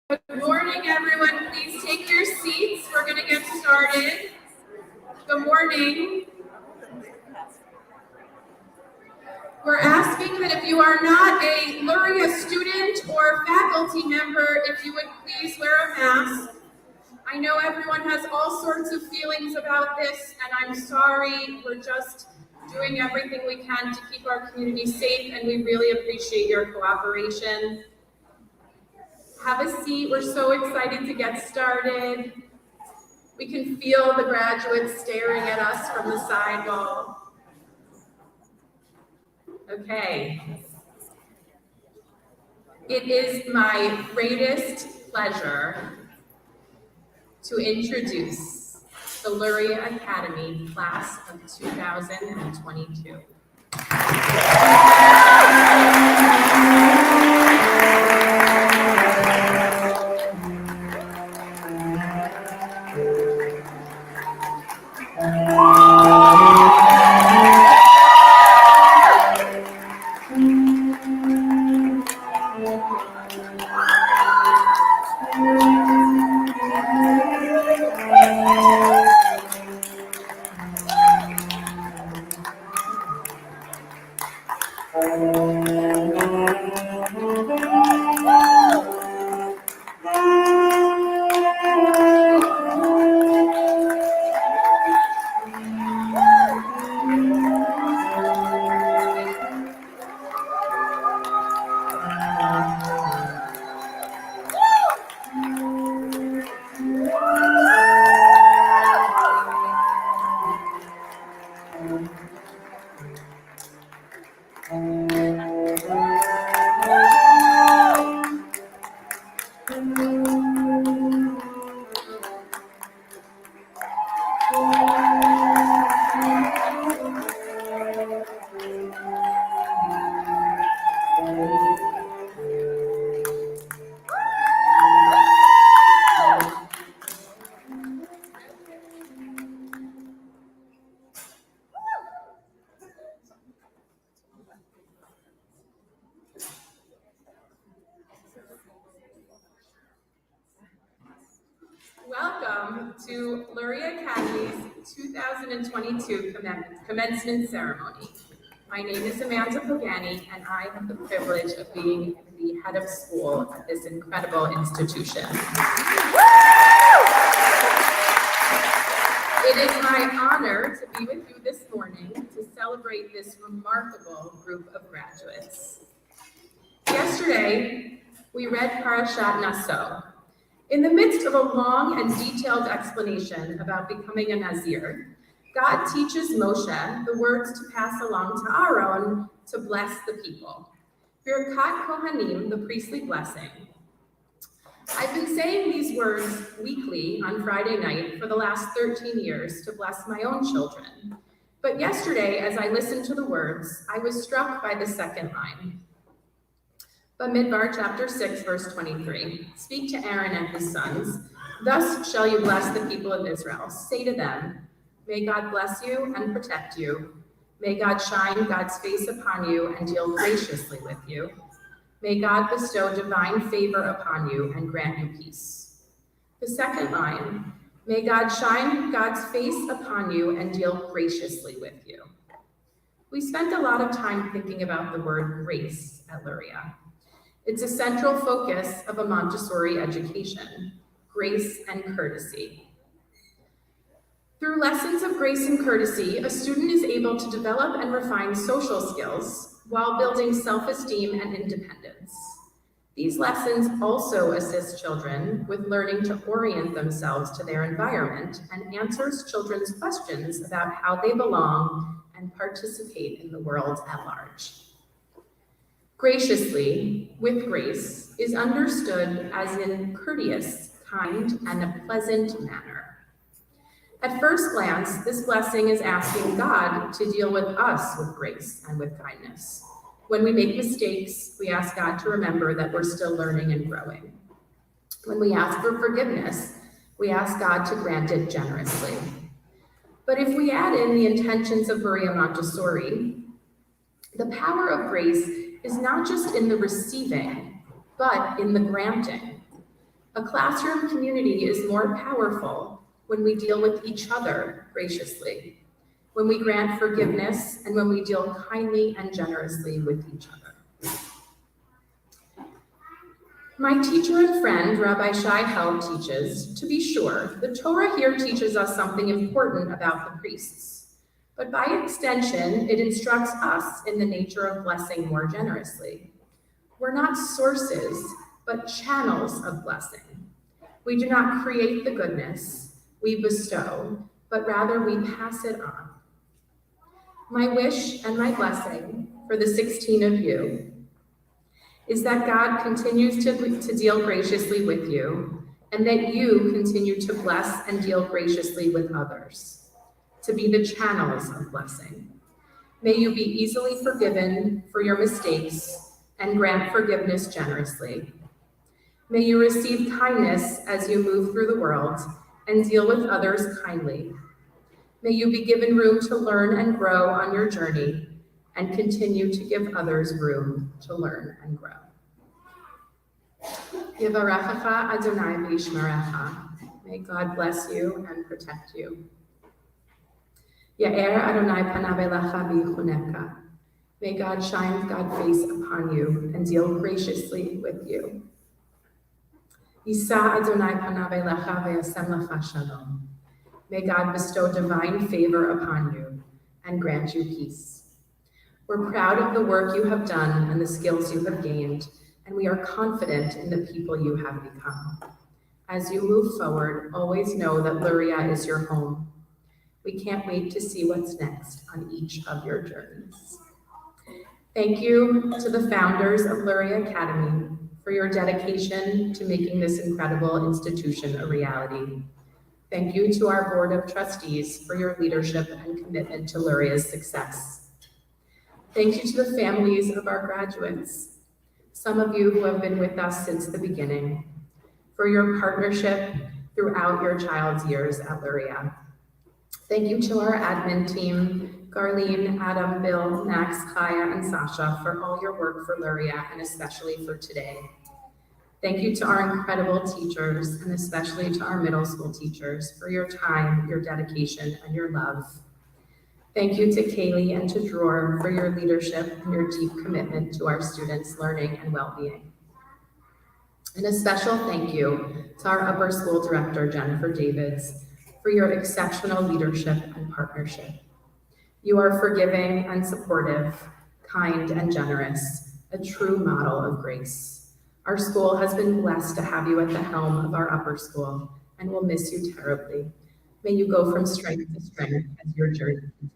Good morning, everyone. Please take your seats. We're going to get started. Good morning. We're asking that if you are not a Luria student or faculty member, if you would please wear a mask. I know everyone has all sorts of feelings about this, and I'm sorry. We're just doing everything we can to keep our community safe, and we really appreciate your cooperation. Have a seat. We're so excited to get started. We can feel the graduates staring at us from the sidewall. Okay. It is my greatest pleasure to introduce the Luria Academy class of 2022. Welcome to Luria Academy's 2022 commencement ceremony. My name is Amanda Pogani, and I have the privilege of being the head of school at this incredible institution. It is my honor to be with you this morning to celebrate this remarkable group of graduates. Yesterday, we read Parashat Naso. In the midst of a long and detailed explanation about becoming a Nazir, God teaches Moshe the words to pass along to Aaron to bless the people. Birkat Kohanim, the priestly blessing. I've been saying these words weekly on Friday night for the last 13 years to bless my own children. But yesterday, as I listened to the words, I was struck by the second line. Bamidbar chapter 6, verse 23. Speak to Aaron and his sons. Thus shall you bless the people of Israel. Say to them, may God bless you and protect you. May God shine God's face upon you and deal graciously with you. May God bestow divine favor upon you and grant you peace. The second line, may God shine God's face upon you and deal graciously with you. We spent a lot of time thinking about the word grace at Luria. It's a central focus of a Montessori education, grace and courtesy. Through lessons of grace and courtesy, a student is able to develop and refine social skills while building self-esteem and independence. These lessons also assist children with learning to orient themselves to their environment and answers children's questions about how they belong and participate in the world at large. Graciously, with grace, is understood as in courteous, kind, and a pleasant manner. At first glance, this blessing is asking God to deal with us with grace and with kindness. When we make mistakes, we ask God to remember that we're still learning and growing. When we ask for forgiveness, we ask God to grant it generously. But if we add in the intentions of Maria Montessori, the power of grace is not just in the receiving, but in the granting. A classroom community is more powerful when we deal with each other graciously, when we grant forgiveness, and when we deal kindly and generously with each other. My teacher and friend, Rabbi Shai Held, teaches, to be sure, the Torah here teaches us something important about the priests, but by extension, it instructs us in the nature of blessing more generously. We're not sources, but channels of blessing. We do not create the goodness, we bestow, but rather we pass it on. My wish and my blessing for the 16 of you is that God continues to deal graciously with you, and that you continue to bless and deal graciously with others, to be the channels of blessing. May you be easily forgiven for your mistakes and grant forgiveness generously. May you receive kindness as you move through the world and deal with others kindly. May you be given room to learn and grow on your journey and continue to give others room to learn and grow. Yevarechecha Adonai v'yishmerecha. May God bless you and protect you. Ya'er Adonai panav elecha v'yichuneka. May God shine God's face upon you and deal graciously with you. Yisa Adonai panav elecha v'yasem lecha shalom. May God bestow divine favor upon you and grant you peace. We're proud of the work you have done and the skills you have gained, and we are confident in the people you have become. As you move forward, always know that Luria is your home. We can't wait to see what's next on each of your journeys. Thank you to the founders of Luria Academy for your dedication to making this incredible institution a reality. Thank you to our Board of Trustees for your leadership and commitment to Luria's success. Thank you to the families of our graduates, some of you who have been with us since the beginning, for your partnership throughout your child's years at Luria. Thank you to our admin team, Garlene, Adam, Bill, Max, Kaya, and Sasha, for all your work for Luria and especially for today. Thank you to our incredible teachers, and especially to our middle school teachers, for your time, your dedication, and your love. Thank you to Kaylee and to Dror for your leadership and your deep commitment to our students' learning and well-being. And a special thank you to our upper school director, Jennifer Davids, for your exceptional leadership and partnership. You are forgiving and supportive, kind and generous, a true model of grace. Our school has been blessed to have you at the helm of our upper school, and will miss you terribly. May you go from strength to strength as your journey continues.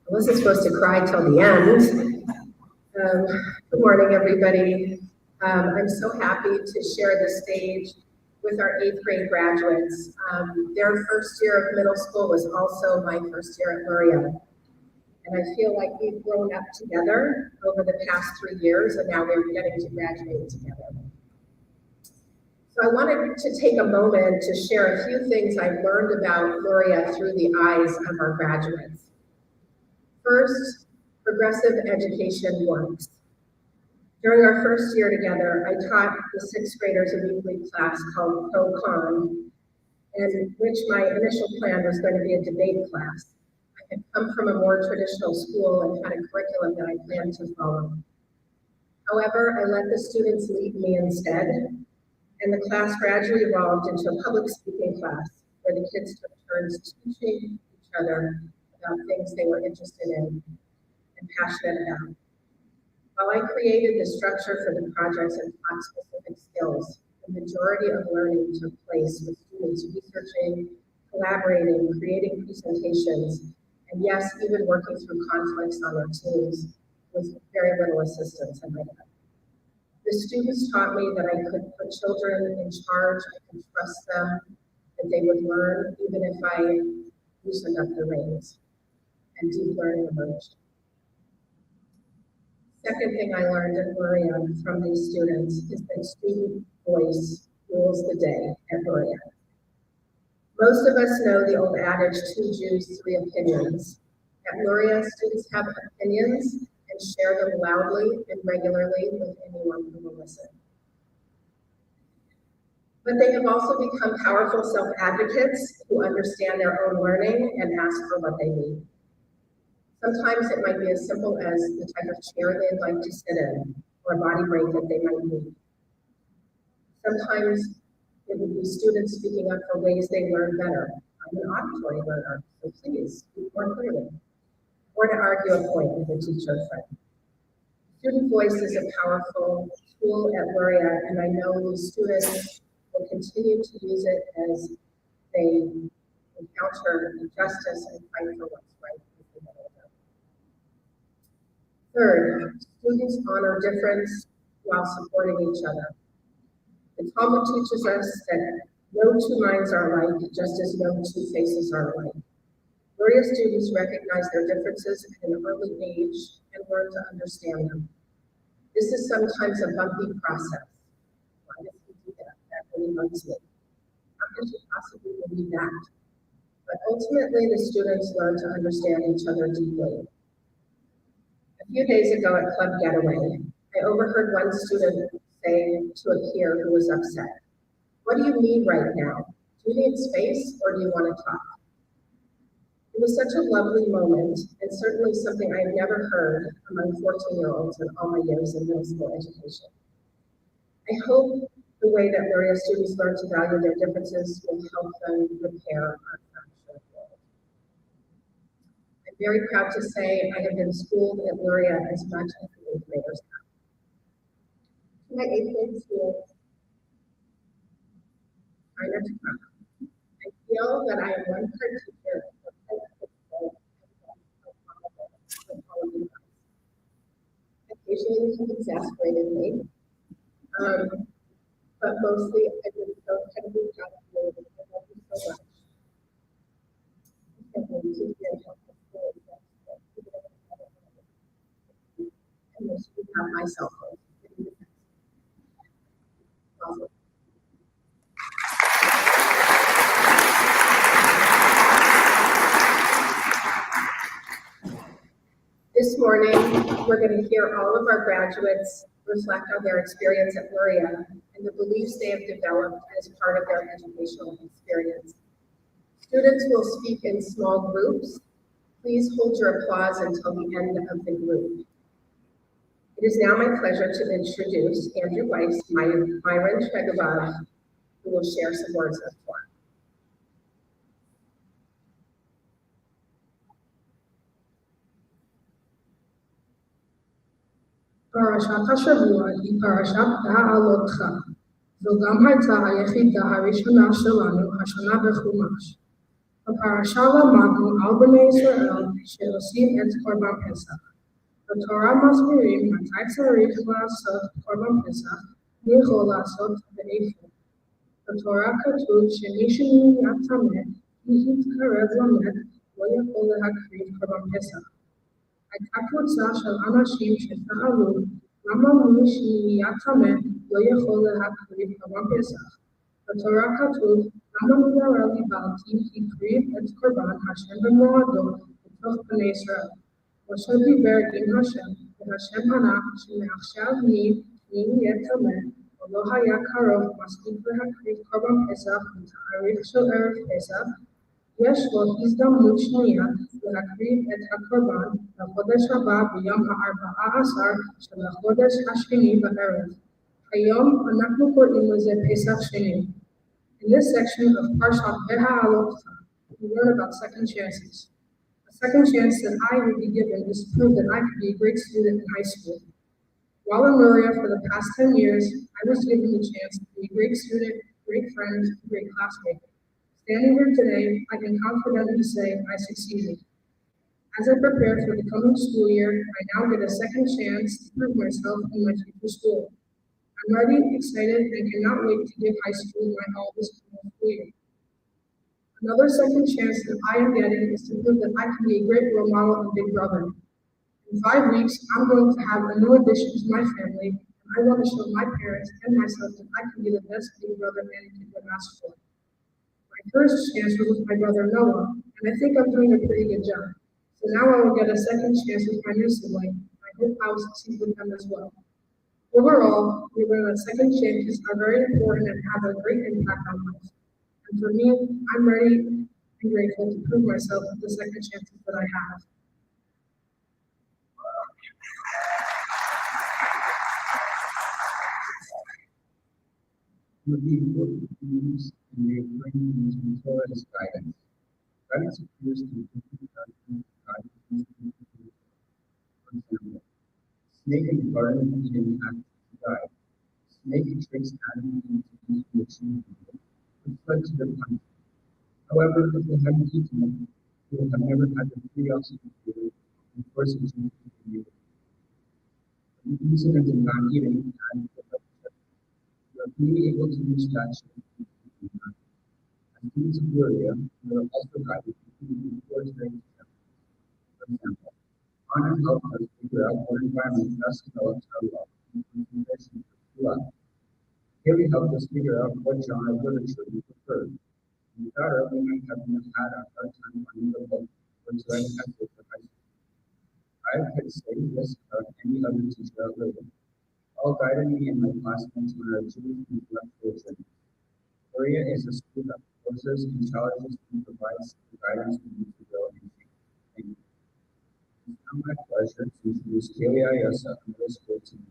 I wasn't supposed to cry till the end. Good morning, everybody. I'm so happy to share the stage with our 8th grade graduates. Their first year of middle school was also my first year at Luria. And I feel like we've grown up together over the past 3 years, and now we're getting to graduate together. So I wanted to take a moment to share a few things I've learned about Luria through the eyes of our graduates. First, progressive education works. During our first year together, I taught the 6th graders a weekly class called Pro-Con, in which my initial plan was going to be a debate class. I had come from a more traditional school and had a curriculum that I planned to follow. However, I let the students lead me instead, and the class gradually evolved into a public speaking class where the kids took turns teaching each other about things they were interested in and passionate about. While I created the structure for the projects and taught specific skills, the majority of learning took place with students researching, collaborating, creating presentations, and yes, even working through conflicts on their teams with very little assistance in my life. The students taught me that I could put children in charge, I could trust them, that they would learn even if I loosened up the reins, and deep learning emerged. Second thing I learned at Luria from these students is that student voice rules the day at Luria. Most of us know the old adage, 2 Jews, 3 opinions. At Luria, students have opinions and share them loudly and regularly with anyone who will listen. But they have also become powerful self-advocates who understand their own learning and ask for what they need. Sometimes it might be as simple as the type of chair they'd like to sit in or a body break that they might need. Sometimes it would be students speaking up for ways they learn better. I'm an auditory learner, so please speak more clearly. Or to argue a point with a teacher friend. Student voice is a powerful tool at Luria, and I know the students will continue to use it as they encounter injustice and fight for what's right. Third, students honor difference while supporting each other. The Talmud teaches us that no 2 minds are alike, just as no 2 faces are alike. Luria students recognize their differences at an early age and learn to understand them. This is sometimes a bumpy process. Why does he do that? That really bugs me. How could you possibly believe that? But ultimately, the students learn to understand each other deeply. A few days ago at Club Getaway, I overheard one student say to a peer who was upset, "What do you need right now? Do you need space or do you want to talk?" It was such a lovely moment and certainly something I had never heard among 14-year-olds in all my years in middle school education. I hope the way that Luria students learn to value their differences will help them repair our fractured world. I'm very proud to say I have been schooled at Luria as much as the 8th graders have. To my 8th grade students, try not to cry. I feel that I am one part teacher, one part principal, and one part all of you guys. Occasionally this has exasperated me, but mostly I've been so incredibly proud of you, and I love you so much. And this is not my cell phone. Awesome. This morning, we're going to hear all of our graduates reflect on their experience at Luria and the beliefs they have developed as part of their educational experience. Students will speak in small groups. Please hold your applause until the end of the group. It is now my pleasure to introduce Andrew Weiss, Myron Tregovac, who will share some words of form. פרשת השבוע היא פרשת בהעלותך. זו גם הייתה היחידה הראשונה שלנו השנה בחומש. בפרשה למדנו על בני ישראל שעושים את קורבן פסח. בתורה מסבירים מתי צריך לעשות קורבן פסח, מי יכול לעשות ואיפה. בתורה כתוב שמי שנהיה טמא, כי התקרב למת, לא יכול להקריב קורבן פסח. הייתה קבוצה של אנשים ששאלו למה מי שנהיה טמא לא יכול להקריב קורבן פסח. בתורה כתוב למה מדבר ליבלתי הקריב את קורבן השם במועדו בתוך בני ישראל. משה דיבר עם השם, והשם ענה שמעכשיו מי יהיה טמא ולא היה קרוב מספיק להקריב קורבן פסח בתאריך של ערב פסח, יש לו הזדמנות שנייה להקריב את הקורבן בחודש הבא ביום ה-14 של החודש השני בערב. היום אנחנו קוראים לזה פסח שני. In this section of Parshat Beha'alotcha, we learn about second chances. A second chance that I would be given is to prove that I could be a great student in high school. While in Luria for the past 10 years, I was given the chance to be a great student, great friend, great classmate. Standing here today, I can confidently say I succeeded. As I prepare for the coming school year, I now get a second chance to prove myself in my future school. I'm ready, excited, and cannot wait to give high school my all this school year. Another second chance that I am getting is to prove that I can be a great role model and big brother. In 5 weeks, I'm going to have a new addition to my family, and I want to show my parents and myself that I can be the best big brother anyone could ask for. My first chance was with my brother Noah, and I think I'm doing a pretty good job. So now I will get a second chance with my new sibling. I hope I will succeed with them as well. Overall, we learn that second chances are very important and have a great impact on life. And for me, I'm ready and grateful to prove myself with the second chances that I have. Would be important to use in the Ukrainian mentor as guidance. Guidance appears to be different guidance. For example, snake in the garden eating act to guide. Snake tricks Adam into achieving evil, which led to their punishment. However, if they hadn't eaten it, they would have never had the curiosity to do it and force it to continue. The incident of not eating and you are being able to use that shape. As students of Luria, you are also guided to the towards their examples. For example, honor helped us figure out what environment best develops our love and consideration for love. Haley helped us figure out what genre of literature we preferred. And without her, we might have had a hard time finding the book or to write an essay for high school. I could say this about any other teacher out there, all guiding me and my classmates on our achieving intellectual journey. Luria is a school that forces and challenges and provides the guidance we need to grow and think. Thank you. It's now my pleasure to introduce Kaylee Ayosa, a middle school team.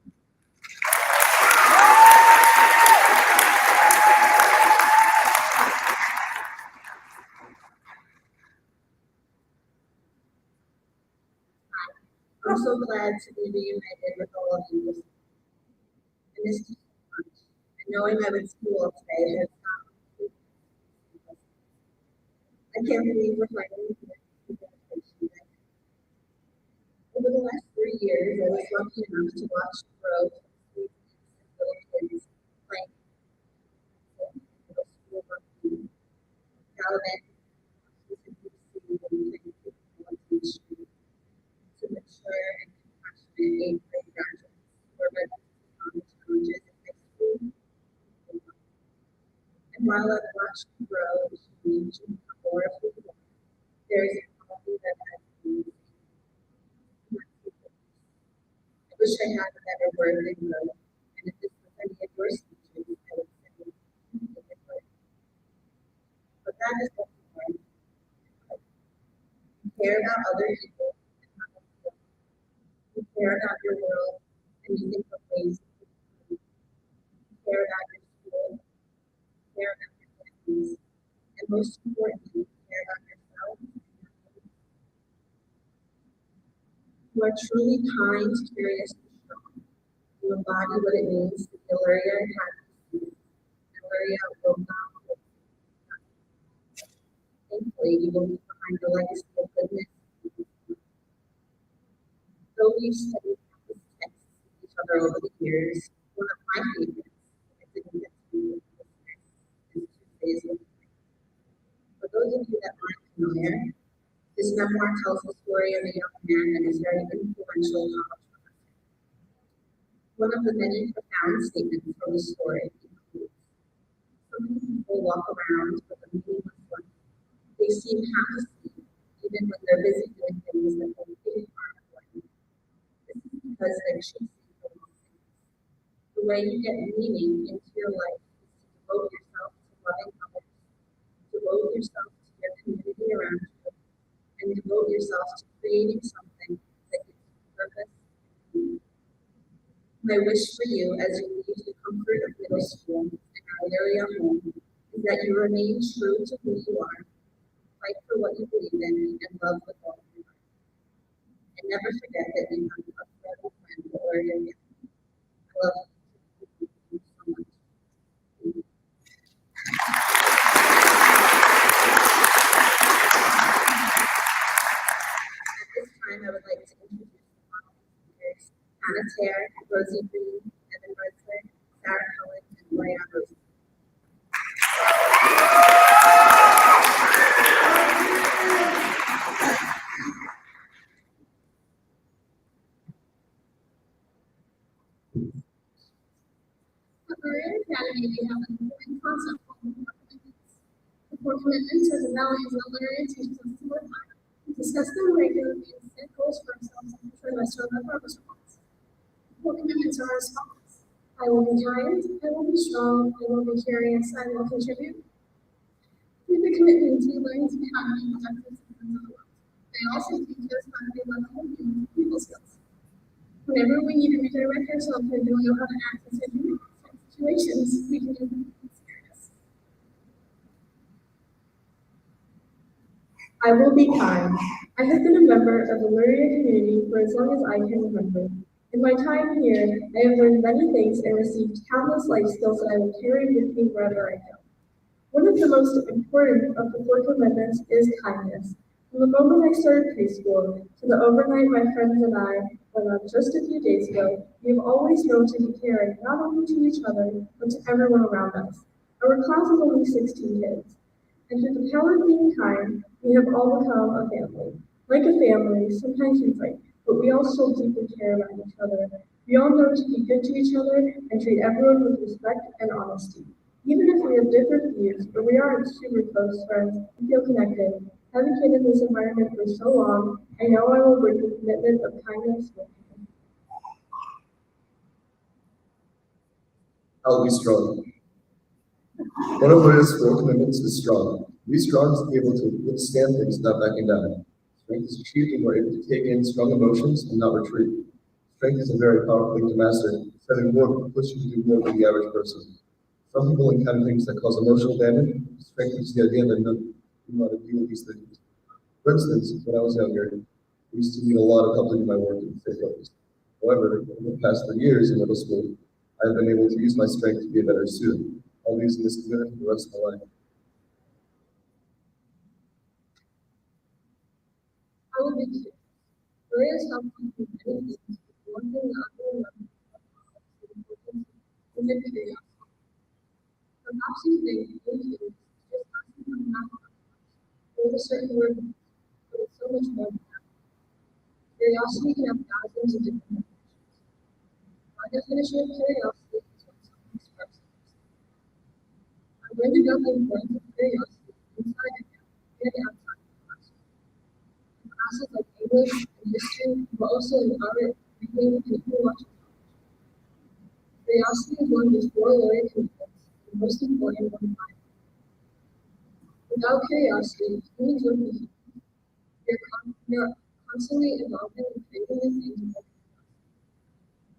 I'm so glad to be reunited with all of you. I missed you so much. And knowing I'm in school today has not. I can't believe we're finally here. Over the last 3 years, I was lucky enough to watch the growth of three little kids playing middle school rugby. Galvin, who's in DC, and to mature and compassionate eighth grade graduates who are ready to take on the challenges of high school. And while I've watched them grow and change and become more of who they are, there is a quality that has been I wish I had a better word than grow, and if this was any of your speeches, I would say it word. But that is what we are. You care about other people and how they feel. You care about your world and you think of ways to improve. You care about your school, you care about your families, and most importantly, you care about yourself and your others. You are truly kind, curious, and strong. You embody what it means to be a Luria and happy. And Luria will not hold you. Thankfully, you will leave behind a legacy of goodness. Though we've studied countless texts with each other over the years, one of my favorites, I didn't get to do this next, is Tuesdays with Mike. For those of you that aren't familiar, this memoir tells the story of a young man and is very influential college professor. One of the many profound statements from the story includes, so many people walk around with a meaningless life. They seem half asleep, even when they're busy doing things that they think aren't important. This is because they're chasing the wrong things. The way you get meaning into your life is to devote yourself to loving others, devote yourself to your community around you, and devote yourself to creating something that gives you purpose and meaning. My wish for you as you leave the comfort of middle school and our Luria home is that you remain true to who you are, fight for what you believe in, and love with all your heart. And never forget that you have a forever friend or your gift. I love you so much. Thank you. At this time, I would like to introduce the following speakers: Hannah Tare, Rosie Green, Evan Breslin, Sarah Cohen, and Marianne Rosen. concept called the core commitments. The core commitments are the values that Luria teaches us to live by. We discuss them regularly and set goals for ourselves and ensure that serve our progress reports. The core commitments are as follows. I will be kind, I will be strong, I will be curious, I will contribute. Through the commitment to learn to be happy and productive citizens of the world. They also teach us how to be loving and people skills. Whenever we need to redirect ourselves and don't know how to act in certain situations, we can do this. I will be kind. I have been a member of the Luria community for as long as I can remember. In my time here, I have learned many things and received countless life skills that I will carry with me wherever I go. One of the most important of the four commitments is kindness. From the moment I started preschool to the overnight my friends and I went on just a few days ago, we have always known to be caring not only to each other, but to everyone around us. Our class is only 16 kids. And through the power of being kind, we have all become a family. Like a family, sometimes we fight, but we all still deeply care about each other. We all know to be good to each other and treat everyone with respect and honesty. Even if we have different views, but we are super close friends and feel connected. Having been in this environment for so long, I know I will bring the commitment of kindness with me. I'll be strong. One of Luria's four commitments is strong. Be strong is able to withstand things, not backing down. Strength is achieved when we're able to take in strong emotions and not retreat. Strength is a very powerful thing to master. It's having more push you to do more than the average person. Some people encounter things that cause emotional damage. Strength is the idea that you know how to deal with these things. For instance, when I was younger, I used to need a lot of help to do my work and stay focused. However, over the past 3 years in middle school, I've been able to use my strength to be a better student. I'll be using this commitment for the rest of my life. I will be curious. Luria's helped me through many things. One thing that I will learn is the curiosity. Perhaps you think maybe it's just asking for math. There's a certain word, but it's so much more than that. Curiosity can have thousands of different definitions. My definition of curiosity is when someone expresses themselves. I learned about the importance of curiosity inside and outside the classroom. In classes like English and history, but also in art, reading, and even watching television. Curiosity is one of the four Luria commitments, the most important one of mine. Without curiosity, humans would be humans. We are constantly evolving and creating new things with our curiosity.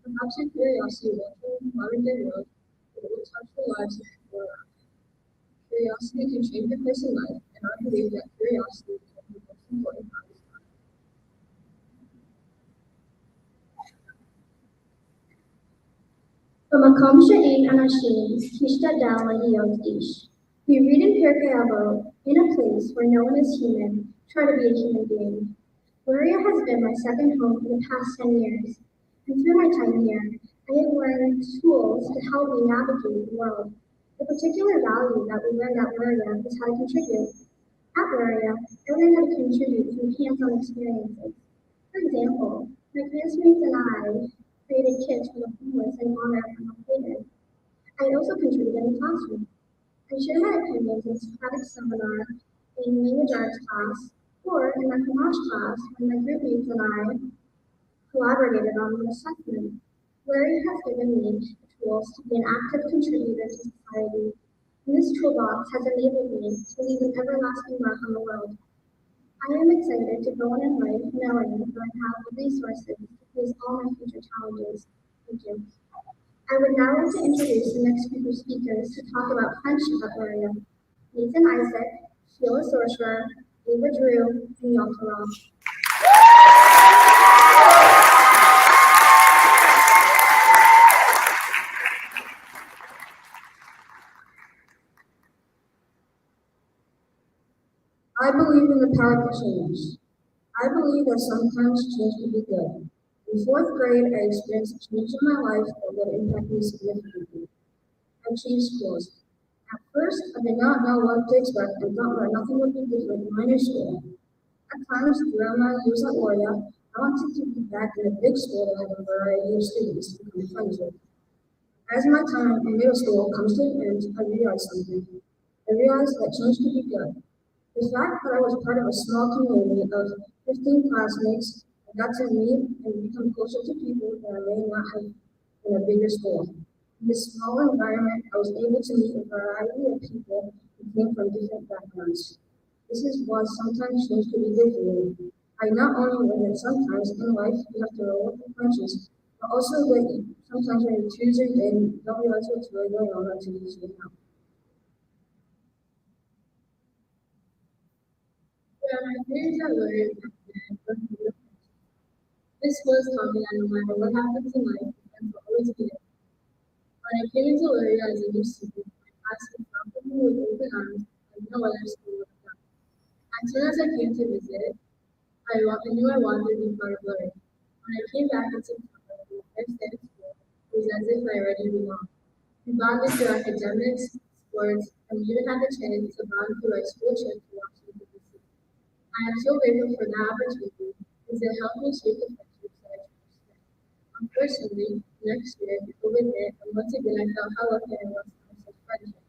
Perhaps your curiosity will change the modern day world, but it will touch the lives of people around you. Curiosity can change a person life, and I believe that curiosity is one of the most important values in life. במקום שאין אנשים, תשתדל להיות איש. We read in Pirkei Avot, in a place where no one is human, try to be a human being. Luria has been my second home for the past 10 years, and through my time here, I have learned tools to help me navigate the world. The particular value that we learned at Luria is how to contribute. At Luria, I learned how to contribute through hands-on experiences. For example, my classmates and I created kits for the homeless in honor of Mount Hayden. I also contributed in the classroom. I shared my opinions in a Socratic seminar in language arts class, or in my Chumash class when my group mates and I collaborated on an assessment. Luria has given me the tools to be an active contributor to society, and this toolbox has enabled me to leave an everlasting mark on the world. I am excited to go on in life knowing that I have the resources to face all my future challenges. Thank you. I would now like to introduce the next group of speakers to talk about friendship at Luria. Nathan Isaac, Sheila Sorcerer, Ava Drew, and Yalta Ross. I believe in the power of change. I believe that sometimes change can be good. In fourth grade, I experienced a change in my life that would impact me significantly. I changed schools. At first, I did not know what to expect and thought that nothing would be different in my new school. At times, throughout my years at Luria, I wanted to be back in a big school that had a variety of students to become friends with. As my time in middle school comes to an end, I realized something. I realized that change could be good. The fact that I was part of a small community of 15 classmates, I got to meet and become closer to people that I may not have in a bigger school. In this small environment, I was able to meet a variety of people who came from different backgrounds. This is why sometimes change can be good for you. I not only learned that sometimes in life you have to roll with the punches, but also that sometimes when you choose your day, you don't realize what's really going on until you see it now. Yeah, my parents are Luria. This was taught me that no matter what happens in life, I'm always be there. When I came into Luria as a new student, my classmates welcomed me with open arms like no other school would have done. As soon as I came to visit, I knew I wanted to be part of Luria. When I came back in September, my first day at school, it was as if I already belonged. We bonded through academics, sports, and we even had the chance to bond through our school trip to Washington, D.C. I am so grateful for that opportunity because it helped me shape the friendships that I cherish today. Unfortunately, next year, COVID hit, and once again I felt how lucky I was to have such friendships.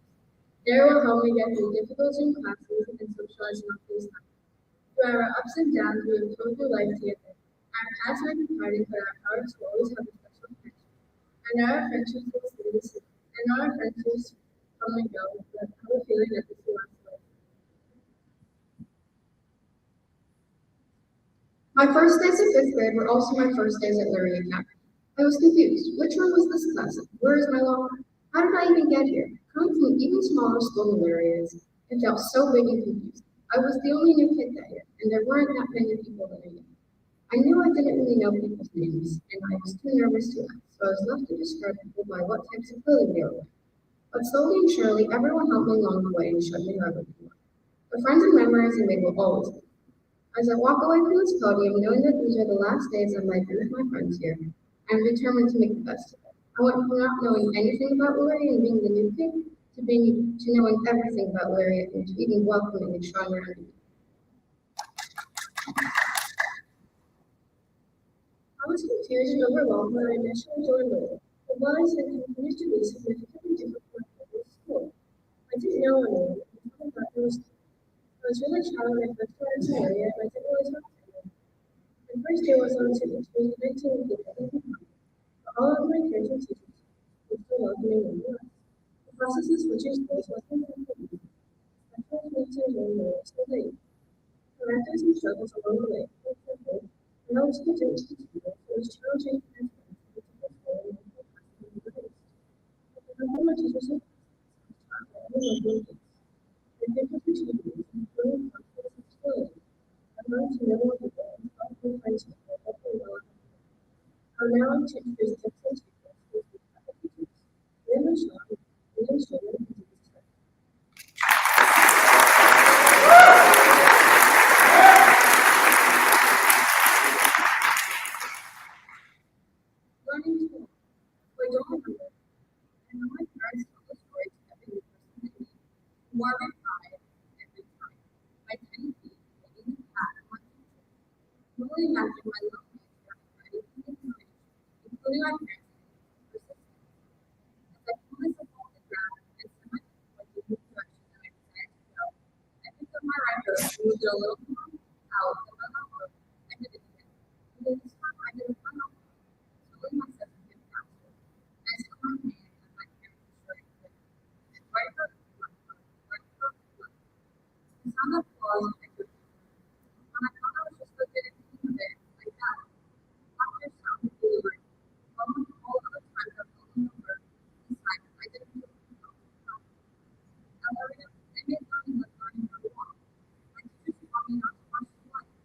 They will help me get through difficult Zoom classes and socialize on FaceTime. Through our ups and downs, we have gone through life together. Our paths might be parted, but our hearts will always have a special connection. I know our friendships will stay the same. I know our friendships come and go, but I have a feeling that this will last forever. My first days of fifth grade were also my first days at Luria Camp. I was confused. Which one was this class? Where is my locker? How did I even get here? Coming from an even smaller school than Luria is, it felt so big and confused. I was the only new kid that year, and there weren't that many people that I knew. I knew I didn't really know people's names, and I was too nervous to ask, so I was left to describe people by what types of clothing they were wearing. But slowly and surely, everyone helped me along the way and showed me how to be more. The friends and memories I made will always be. As I walk away from this podium, knowing that these are the last days I might be with my friends here, I am determined to make the best of it. I went from not knowing anything about Luria and being the new kid to knowing everything about Luria and to even welcoming and showing around me. I was confused and overwhelmed when I initially joined Luria. The lives had continued to be significantly different from my previous school. I didn't know anyone, and I thought it was I was really shy when I first started to Luria, and I didn't really talk to anyone. My first year was on to between 19 people, but all of my peers and teachers were still welcoming and us. The process of switching schools wasn't complete, especially as we learned Luria so late. There were some struggles along the way, for example, when I was switching to school, it was challenging to find friends to get to the school and make my classroom embraced. But the number of teachers and classes was everyone being the difference between these and feeling confidence and stability. I learned to know more people and help my friends with their helpful knowledge. How now I'm teachers tips and secrets with the other teachers. Then Sean, William Sherman, and Denise Turner. Learning to walk. So I don't remember. I know my parents tell the story to every new person they meet. Marvin cried every time. My 10 feet, taking the path of my future. You only imagine my love for anything in life, including my parents' persistence. As I pull myself off the ground and set my feet pointing in the direction that I decided to go, I picked up my right foot, moved it a little more out, and let my foot, and did it again. And then this time I did it with my left foot, slowly my steps a bit faster. I saw my hand and my parents were showing me right foot, left foot, right foot, left foot. The sound of applause echoed. When I thought I was just looking at the of it, like that, after sound delivered, almost all of the times I've fallen over, this time I didn't feel comfortable. However, they made learning like learning how to walk. My teachers taught me not to rush through life,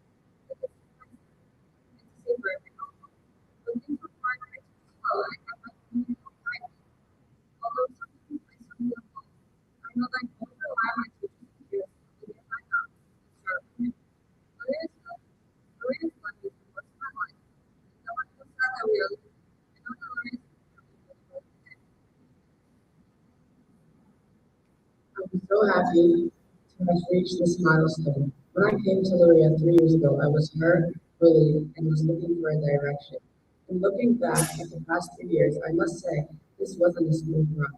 but to take my step, and to savor every moment. When things were hard, I took it slow and I kept my community behind me. Although sometimes I stumbled and fall, I know that I can always rely on my teachers and peers to get back up and start with me. Luria is good. Luria is lucky for the rest of my life. And though I feel sad that we are leaving, I know that Luria is coming for the growth today. I'm so happy to have reached this milestone. When I came to Luria 3 years ago, I was hurt, bullied, and was looking for a direction. And looking back at the past 3 years, I must say This wasn't a smooth ride.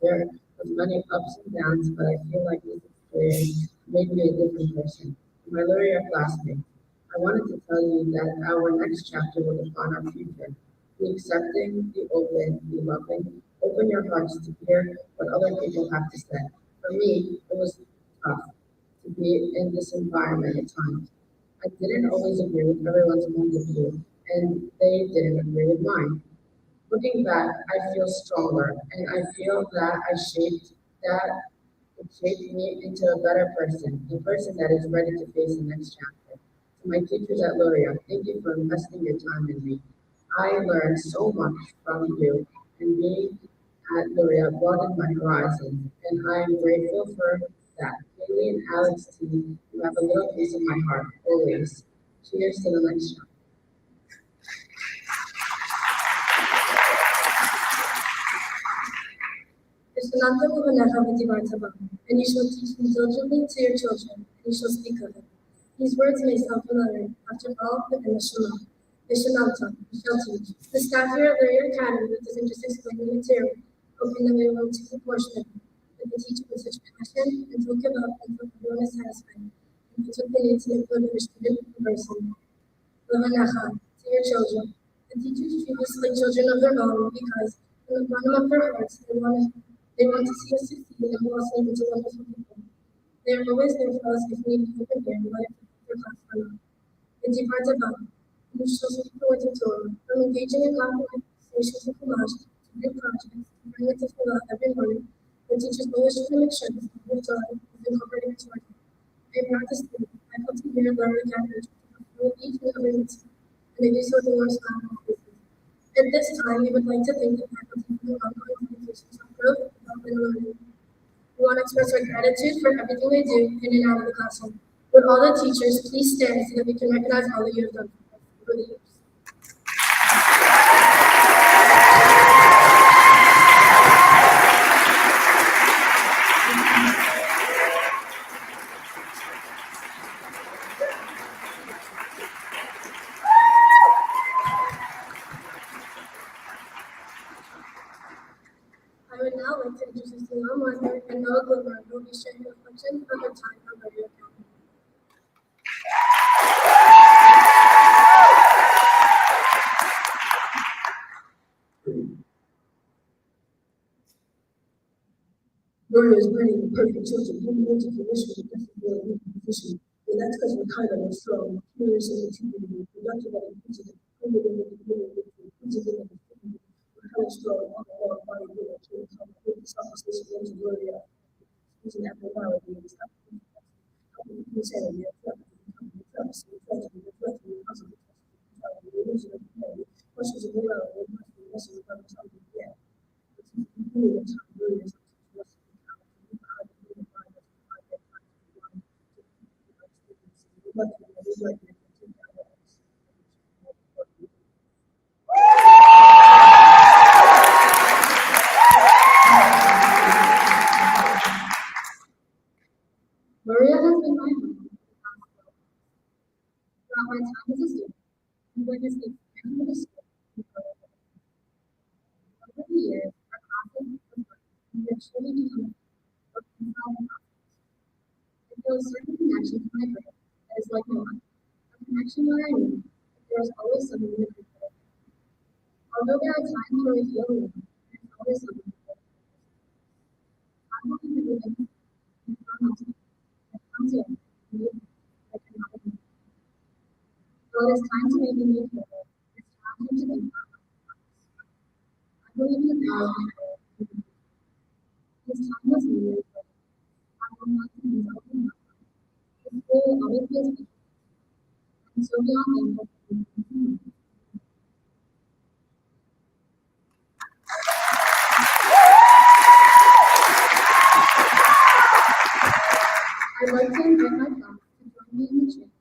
There was many ups and downs, but I feel like this experience made me a different person. To my Luria classmates, I wanted to tell you that our next chapter will define our future. Be accepting, be open, be loving. Open your hearts to hear what other people have to say. For me, it was tough to be in this environment at times. I didn't always agree with everyone's point of view, and they didn't agree with mine. Looking back, I feel stronger, and I feel that that it shaped me into a better person, a person that is ready to face the next chapter. To my teachers at Luria, thank you for investing your time in me. I learned so much from you, and being at Luria broadened my horizons, and I am grateful for that. Haley and Alex team, you have a little piece of my heart, always. Cheers to the next chapter. Ishtananta Vivanaha Vidivartava, and you shall teach them diligently to your children, and you shall speak of it. These words may sound familiar, after all, but in the Shema. Ishananta, you shall teach. The staff here at Luria Academy doesn't just explain the material, hoping that we will take a portion of it, but they teach with such passion and don't give up until everyone is satisfied, and that's what they need to make good a student person. Lavanacha, to your children. The teachers treat us like children of their own because from the bottom of their hearts they want to see us succeed and blossom into wonderful people. They are always there for us if we need help in here, whether their class or not. The deep hearts about which social support and tour, from engaging in conversations with collage to group projects, to bring it to fill out every morning. The teachers always try to make sure this level of joy is incorporated into our day. I am proud to say I come to here learn the language with each and every meeting, and they do so with a warm smile on their faces. At this time, we would like to thank the faculty for their ongoing dedication to growth, development, and learning. We want to express our gratitude for everything they do in and out of the classroom. Would all the teachers please stand so that we can recognize all that you have done for us over the years. I would now like to introduce Leon Wonder and Noah Gilmer, who will be sharing reflections on their time at Radio Academy. Gloria is bringing the perfect children who into fruition with this ability and position. And that's because we're kind of strong, curious and intuitive, productive and inquisitive, primitive and inquisitive, inquisitive and inquisitive. We're kind of strong on the whole body here to come with this opposition into Gloria. Using that morality and stuff. You say that you're questions of morality, questions of something, yeah. Maria has been my home throughout my time as a student and witnessed the expansion of the school. Over the years, our classes have grown and have truly become a professional process. I feel a certain connection to my brain that is like no other. A connection where I know that there is always someone in the group that I know. Although there are times where we feel alone, there is always someone who cares. I will be living in front of me that comes in and leaves I cannot believe. So it is time to make a new pivot. It's time to think about my life. I believe in the power of prayer. This time was needed. I will not be open up. This will always be a special. And so beyond thankful for you continue. I'd like to invite my class to join me in the chant.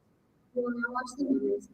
We will now watch the memories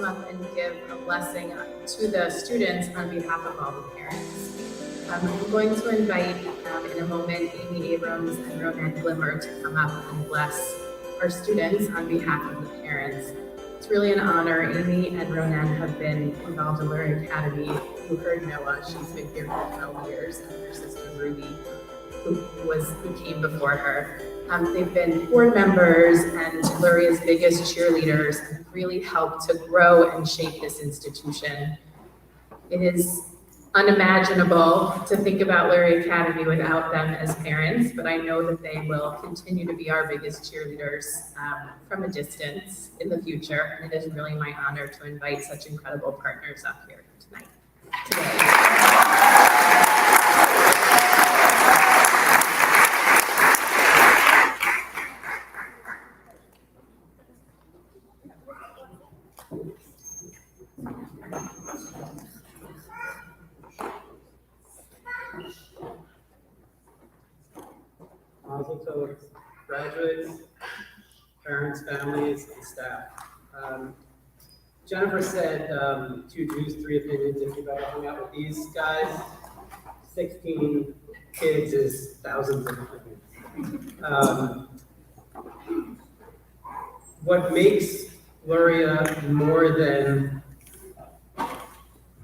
come up and give a blessing to the students on behalf of all the parents. I'm going to invite in a moment Amy Abrams and Ronan Glimmer to come up and bless our students on behalf of the parents. It's really an honor. Amy and Ronan have been involved in Luria Academy. You heard Noah, she's been here for 12 years, and her sister Ruby, who came before her. They've been board members and Luria's biggest cheerleaders and really helped to grow and shape this institution. It is unimaginable to think about Luria Academy without them as parents, but I know that they will continue to be our biggest cheerleaders from a distance in the future. And it is really my honor to invite such incredible partners up here today. Mazel tov, graduates, parents, families, and staff. Jennifer said 2 Jews, 3 opinions. If you've ever hung out with these guys, 16 kids is thousands of opinions. What makes Luria more than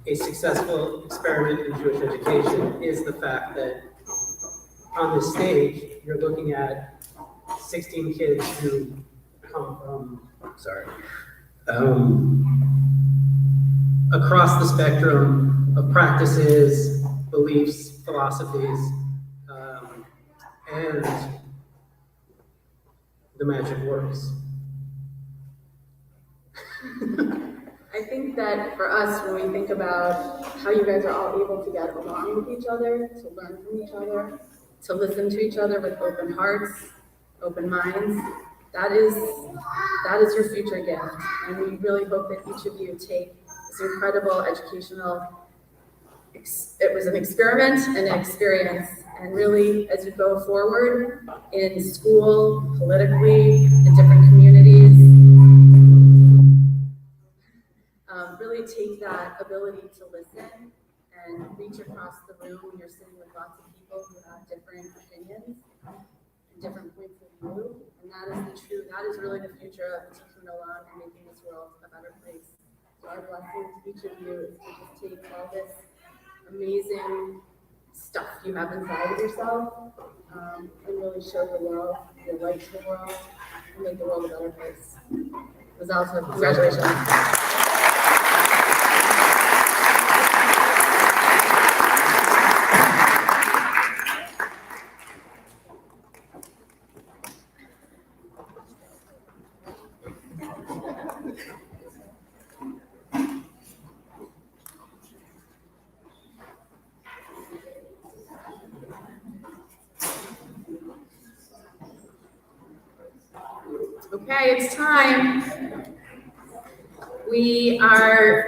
a successful experiment in Jewish education is the fact that on the stage, you're looking at 16 kids who come from, across the spectrum of practices, beliefs, philosophies, and the magic works. I think that for us, when we think about how you guys are all able to get along with each other, to learn from each other, to listen to each other with open hearts, open minds, that is your future gift. And we really hope that each of you take this incredible educational, it was an experiment and an experience. And really, as you go forward in school, politically, in different communities, really take that ability to listen and reach across the room when you're sitting with lots of people who have different opinions and different points of view. And that is really the future of Tikkun Olam and making this world a better place. So our blessing to each of you is to just take all this amazing stuff you have inside of yourself and really show the world, your light to the world, and make the world a better place. Mazal tov, congratulations. Okay, it's time.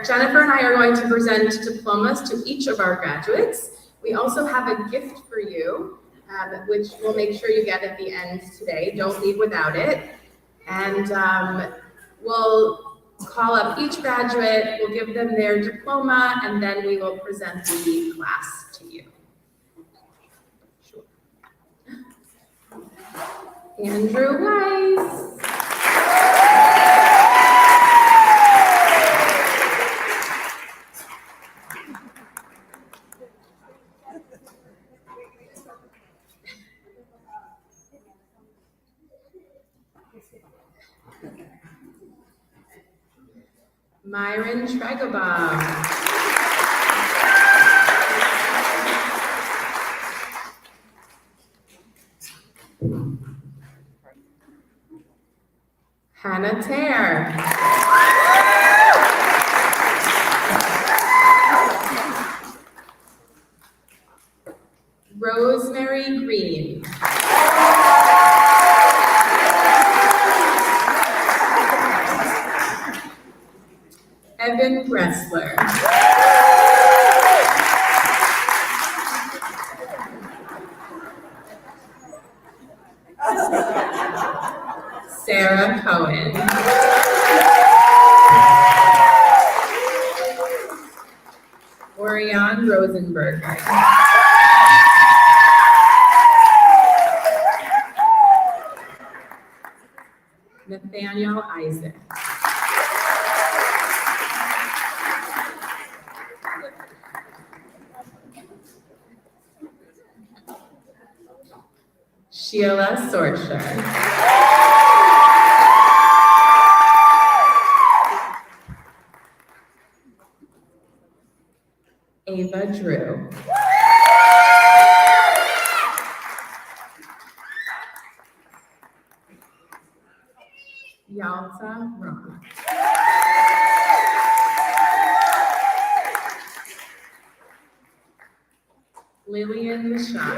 Jennifer and I are going to present diplomas to each of our graduates. We also have a gift for you, which we'll make sure you get at the end today. Don't leave without it. And we'll call up each graduate, we'll give them their diploma, and then we will present the class to you. Andrew Weiss. Myron Tregabaum. Hannah Tare. Rosemary Green. Evan Bressler. Sarah Cohen. Marianne Rosenberger. Nathaniel Isaac. Sheila Sorcher. Ava Drew. Yalta Ron. Lillian Michon.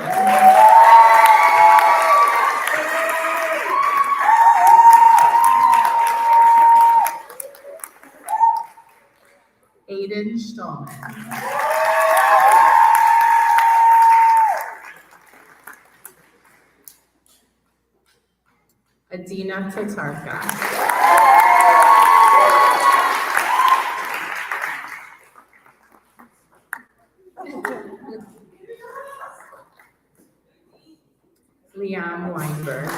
Aiden Stallman. Adina Tatarka. Liam Weinberg.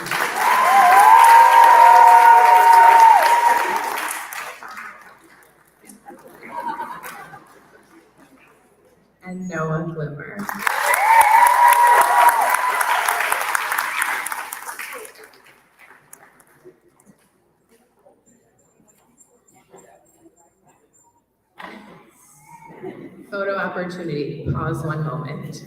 And Noah Glimmer. Photo opportunity. Pause one moment.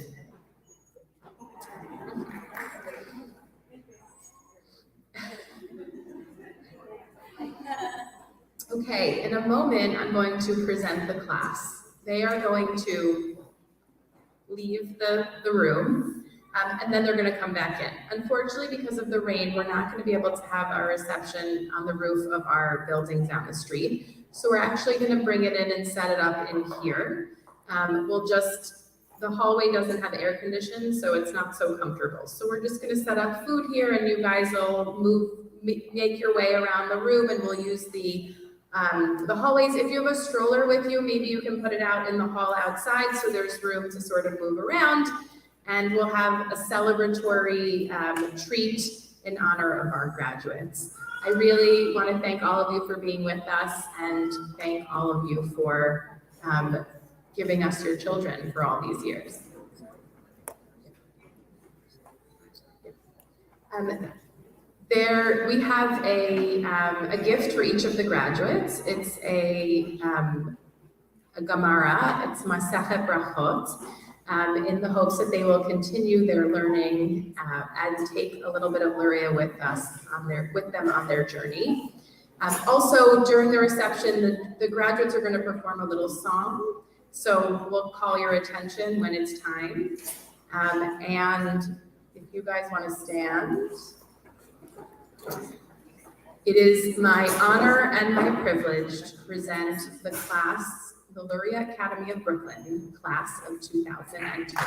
Okay, in a moment, I'm going to present the class. They are going to leave the room, and then they're going to come back in. Unfortunately, because of the rain, we're not going to be able to have our reception on the roof of our building down the street. So we're actually going to bring it in and set it up in here. The hallway doesn't have air conditioning, so it's not so comfortable. So we're just going to set up food here, and you guys will make your way around the room, and we'll use the hallways. If you have a stroller with you, maybe you can put it out in the hall outside so there's room to sort of move around, and we'll have a celebratory treat in honor of our graduates. I really want to thank all of you for being with us, and thank all of you for giving us your children for all these years. We have a gift for each of the graduates. It's a Gemara. It's Masechet Brachot, in the hopes that they will continue their learning and take a little bit of Luria with them on their journey. Also, during the reception, the graduates are going to perform a little song. So we'll call your attention when it's time. And if you guys want to stand. It is my honor and my privilege to present the class, the Luria Academy of Brooklyn, class of 2022.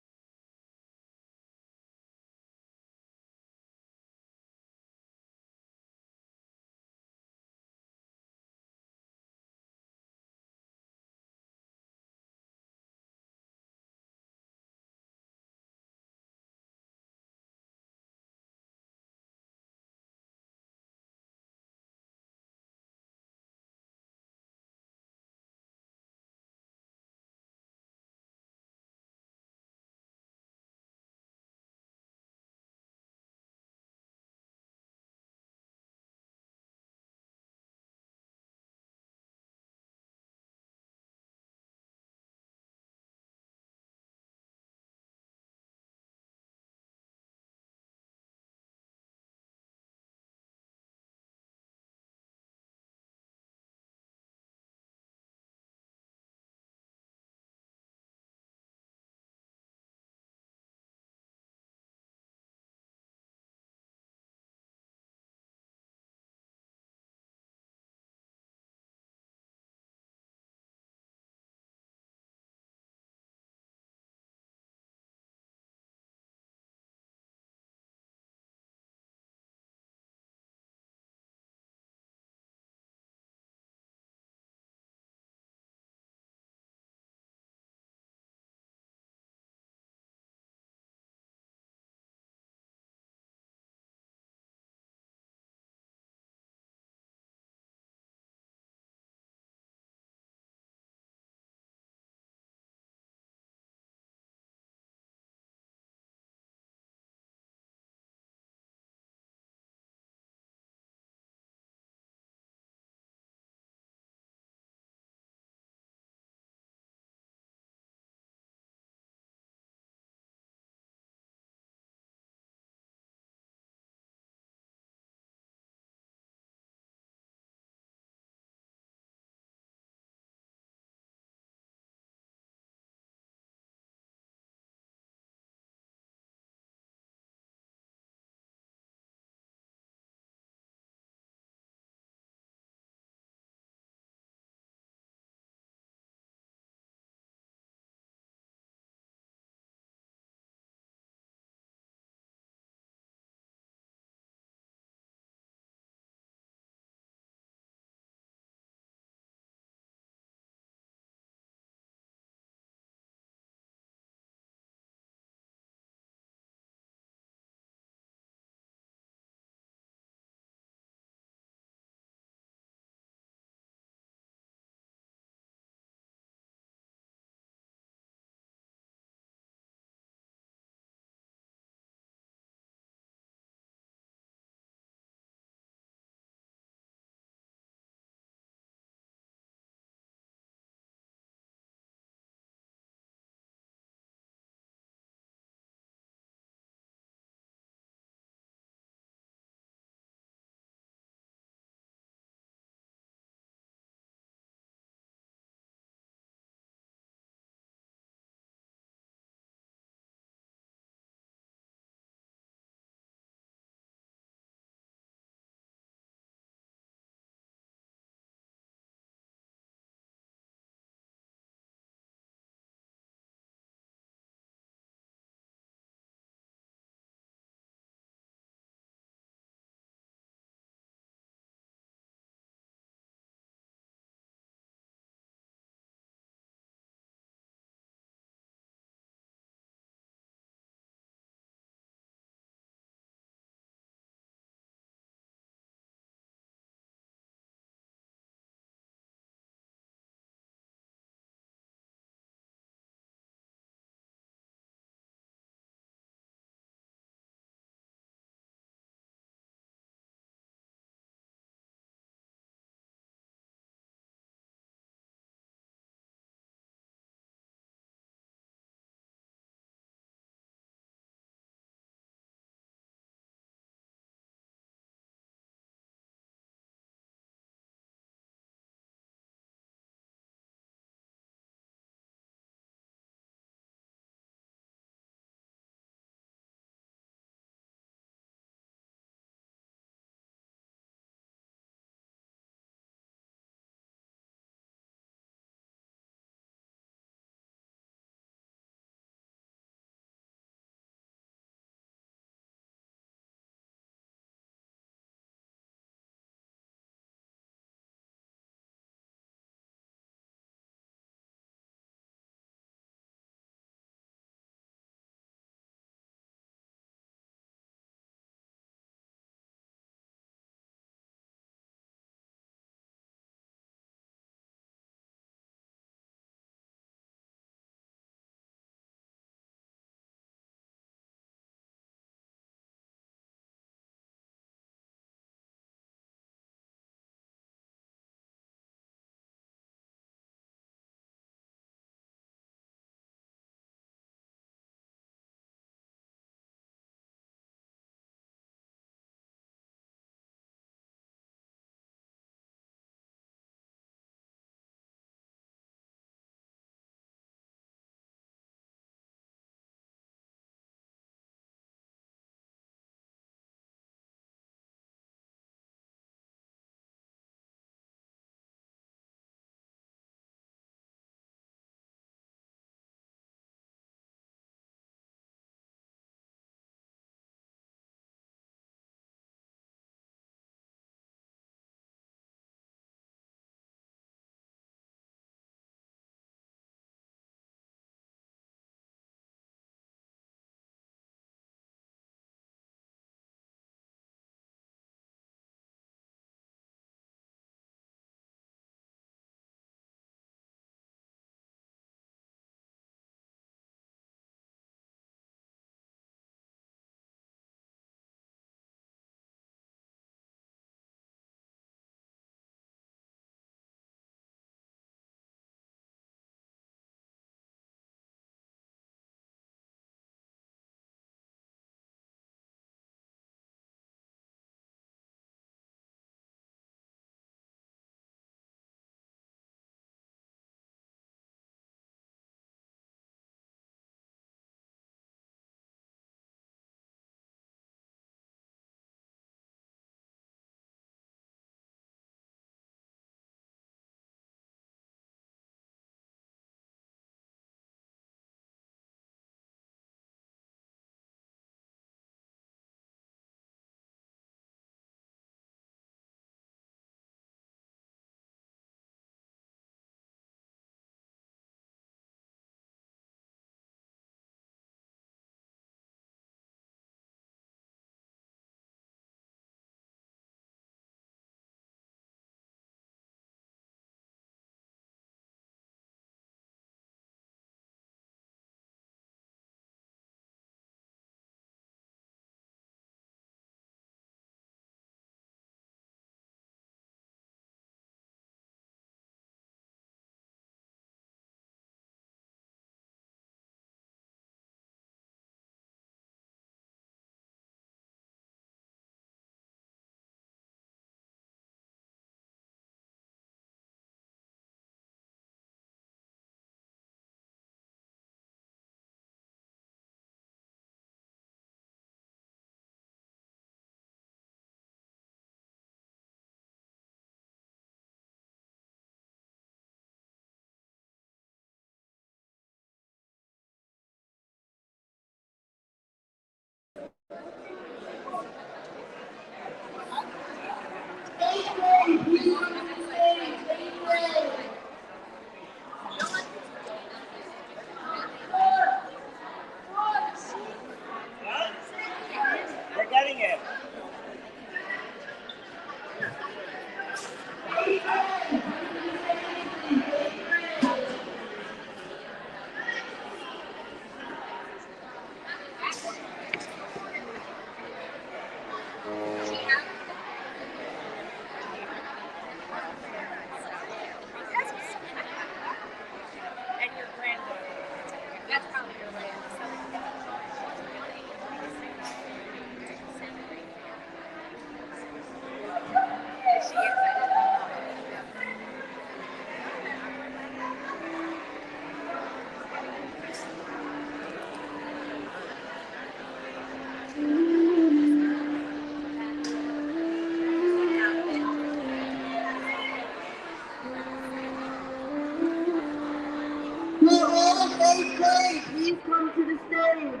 Okay, please come to the stage.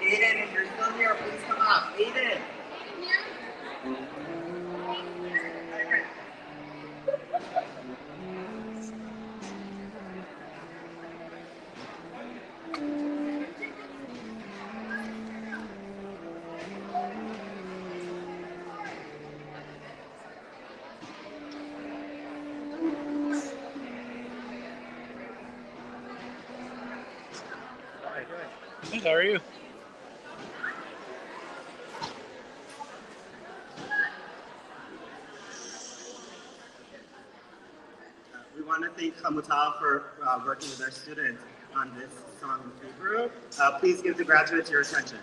Aiden, if you're still here, please come up. Aiden. Hey, how are you? We want to thank Hamutal for working with our students on this song in Hebrew. Please give the graduates your attention.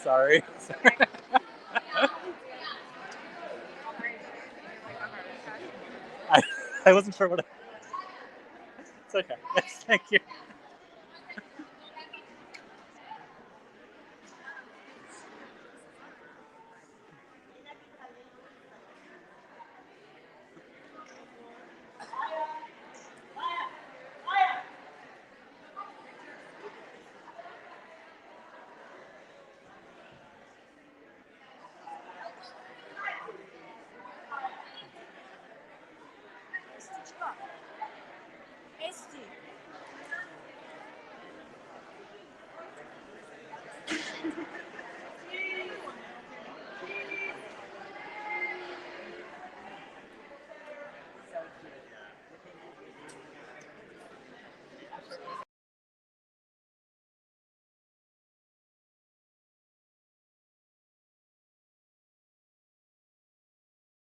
Sorry. I, I wasn't sure what. It's okay. Thank you. Este.